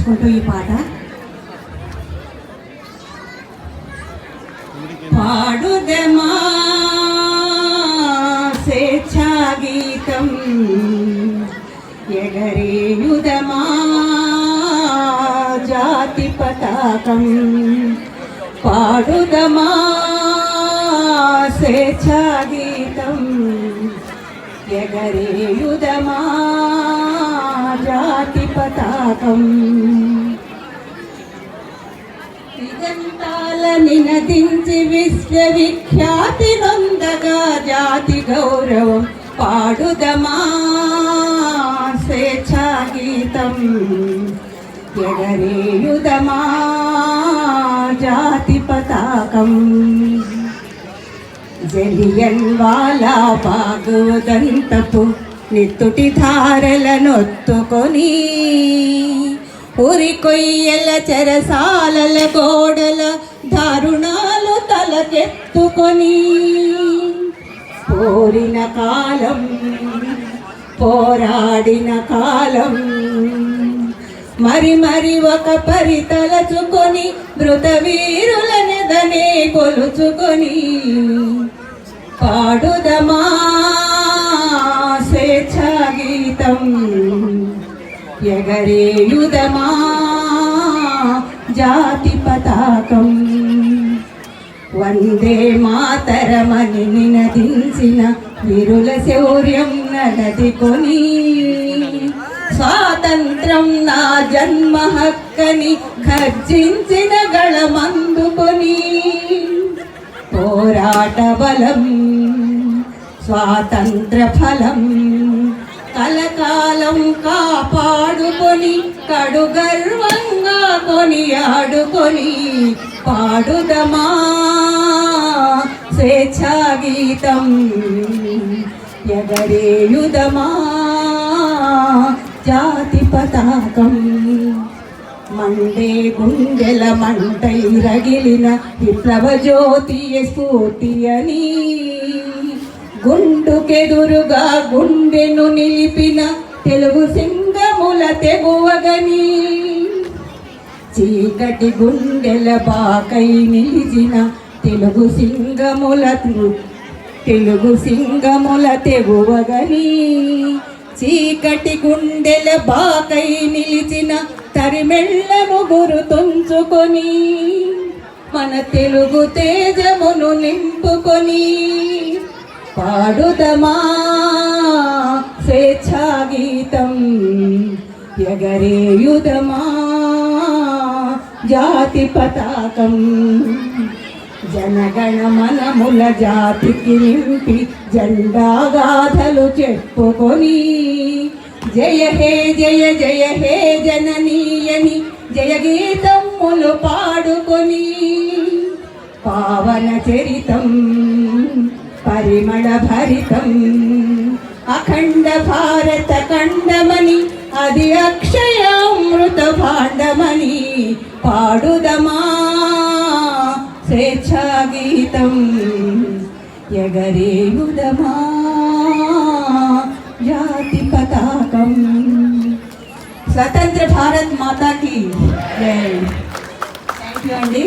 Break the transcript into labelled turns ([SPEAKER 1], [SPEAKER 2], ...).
[SPEAKER 1] ఈ పాట పాడుదమా స్వేచ్ఛా గీతం ఎగరేయుదమా జాతి పతాకం పాడుదమా స్వేచ్ఛా గీతం ఎగరేయుదమా జాతి పతాకం దిగంతాల నినదించి విశ్వవిఖ్యాతి నొందగా జాతి గౌరవం పాడుదమా స్వేచ్ఛా గీతం ఎగరేయుదమా జాతి పతాకం జలియన్ వాలా బాగ్ ఉదంతపు నిత్తుటి ధారలనొత్తుకొని ఉరి కొయ్యల చెరసాలల గోడల దారుణాలు తలకెత్తుకొని పోరిన కాలం పోరాడిన కాలం మరి మరి ఒక పరి తలచుకొని మృత వీరులనెదనే కొలుచుకొని పాడుదమా స్వేచ్ఛా గీతం ఎగరేయుదమా జాతి పతాకం వందే మాతరమని నినదించిన వీరుల శౌర్యం నలదికొని స్వాతంత్రం నా జన్మ హక్కని ఖర్జించిన గళమందుకొని పోరాట బలం స్వాతంత్ర ఫలం కలకాలం కాపాడుకొని కడు గర్వంగా కొనియాడుకొని పాడుదమా స్వేచ్ఛా గీతం ఎగరేయుదమా జాతి పతాకం మండే గుండెల మంటై రగిలిన విప్లవ జ్యోతియ స్ఫూర్తి అని గుండుకెదురుగా గుండెను నిలిపిన తెలుగు సింగముల తెగువగని చీకటి గుండెల బాకై నిలిచిన తెలుగు సింగముల తెగువగని చీకటి గుండెల బాకై నిలిచిన తరిమెళ్లను గురుతుంచుకొని మన తెలుగు తేజమును నింపుకొని పాడుదమా స్వేచ్ఛా గీతం ఎగరేయుదమా జాతి పతాకం జనగణ మనముల జాతికి నింపి జెండాగాథలు చెప్పుకొని జయ హే జయ జయ హే జననీయని జయ గీతములు పాడుకొని పావన చరితం పరిమళ భరితం అఖండ భారత ఖండమని అది అక్షయామృత భాండమని పాడుదమా స్వేచ్ఛా గీతం ఎగరేయుదమా జాతి పతాకం. స్వతంత్ర భారత్ మాతాకి జై. థ్యాంక్ యూ అండి.